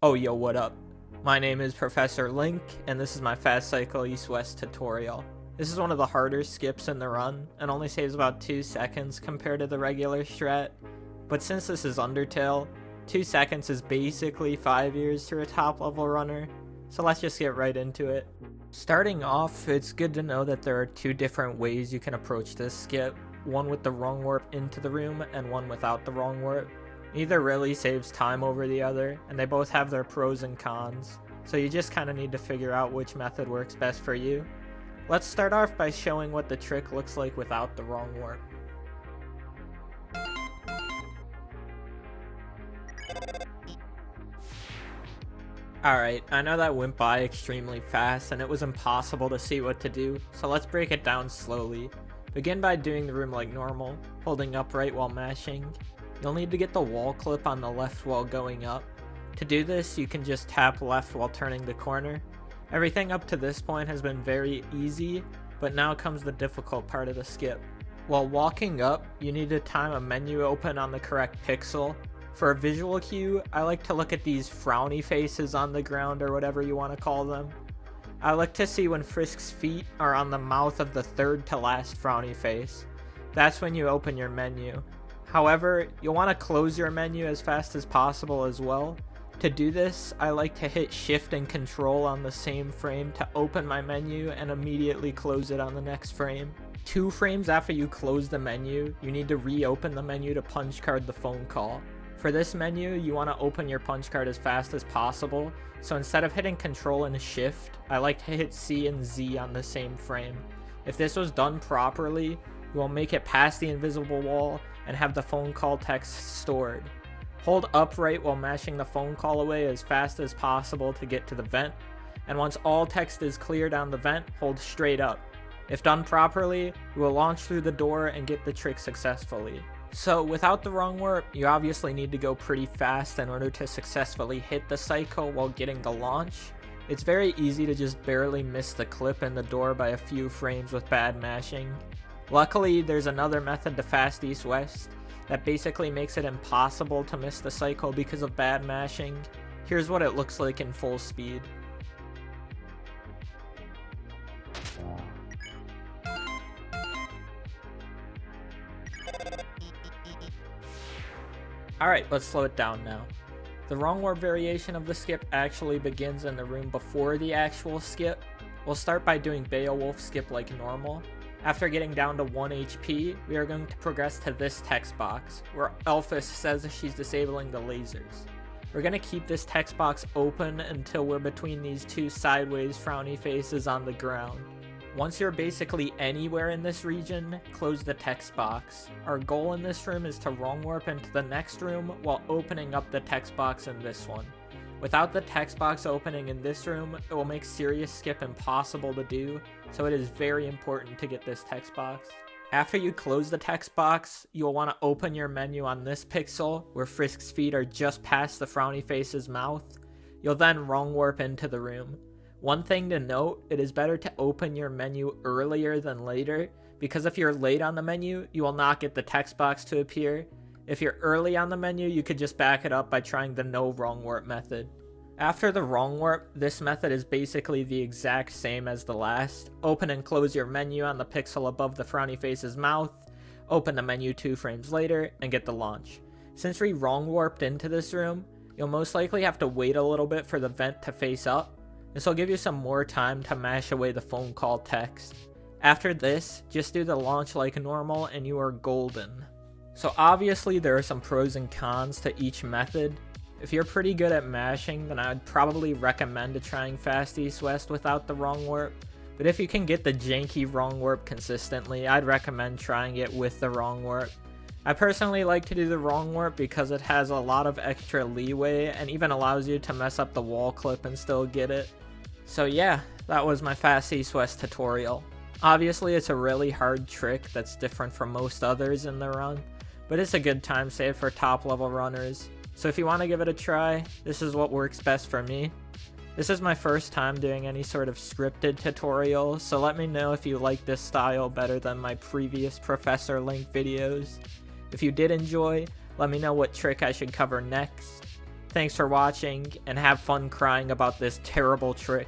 Oh yo, what up? My name is Professor Link, and this is my Fast Cycle East-West tutorial. This is one of the harder skips in the run, and only saves about 2 seconds compared to the regular strat. But since this is Undertale, 2 seconds is basically 5 years to a top level runner, so let's just get right into it. Starting off, it's good to know that there are 2 different ways you can approach this skip, one with the wrong warp into the room and one without the wrong warp. Neither really saves time over the other, and they both have their pros and cons, so you just kinda need to figure out which method works best for you. Let's start off by showing what the trick looks like without the wrong warp. Alright, I know that went by extremely fast and it was impossible to see what to do, so let's break it down slowly. Begin by doing the room like normal, holding upright while mashing. You'll need to get the wall clip on the left while going up. To do this, you can just tap left while turning the corner. Everything up to this point has been very easy, but now comes the difficult part of the skip. While walking up, you need to time a menu open on the correct pixel. For a visual cue, I like to look at these frowny faces on the ground or whatever you want to call them. I like to see when Frisk's feet are on the mouth of the third to last frowny face. That's when you open your menu. However, you'll want to close your menu as fast as possible as well. To do this, I like to hit Shift and Control on the same frame to open my menu and immediately close it on the next frame. 2 frames after you close the menu, you need to reopen the menu to punch card the phone call. For this menu, you want to open your punch card as fast as possible, so instead of hitting Control and Shift, I like to hit C and Z on the same frame. If this was done properly, you will make it past the invisible wall and have the phone call text stored. Hold upright while mashing the phone call away as fast as possible to get to the vent, and once all text is clear down the vent, hold straight up. If done properly, you will launch through the door and get the trick successfully. So without the wrong warp, you obviously need to go pretty fast in order to successfully hit the cycle while getting the launch. It's very easy to just barely miss the clip in the door by a few frames with bad mashing. Luckily, there's another method to fast east-west that basically makes it impossible to miss the cycle because of bad mashing. Here's what it looks like in full speed. Alright, let's slow it down now. The wrong warp variation of the skip actually begins in the room before the actual skip. We'll start by doing Beowulf skip like normal. After getting down to 1 HP, we are going to progress to this text box, where Elphys says she's disabling the lasers. We're going to keep this text box open until we're between these 2 sideways frowny faces on the ground. Once you're basically anywhere in this region, close the text box. Our goal in this room is to wrong warp into the next room while opening up the text box in this one. Without the text box opening in this room, it will make serious skip impossible to do, so it is very important to get this text box. After you close the text box, you will want to open your menu on this pixel, where Frisk's feet are just past the frowny face's mouth. You'll then wrong warp into the room. One thing to note, it is better to open your menu earlier than later, because if you're late on the menu, you will not get the text box to appear. If you're early on the menu, you could just back it up by trying the no wrong warp method. After the wrong warp, this method is basically the exact same as the last. Open and close your menu on the pixel above the frowny face's mouth, open the menu 2 frames later, and get the launch. Since we wrong warped into this room, you'll most likely have to wait a little bit for the vent to face up. This will give you some more time to mash away the phone call text. After this, just do the launch like normal and you are golden. So obviously there are some pros and cons to each method. If you're pretty good at mashing, then I'd probably recommend trying fast east-west without the wrong warp. But if you can get the janky wrong warp consistently, I'd recommend trying it with the wrong warp. I personally like to do the wrong warp because it has a lot of extra leeway and even allows you to mess up the wall clip and still get it. So yeah, that was my fast east-west tutorial. Obviously it's a really hard trick that's different from most others in the run, but it's a good time save for top level runners. So if you want to give it a try, this is what works best for me. This is my first time doing any sort of scripted tutorial, so let me know if you like this style better than my previous Professor Link videos. If you did enjoy, let me know what trick I should cover next. Thanks for watching, and have fun crying about this terrible trick.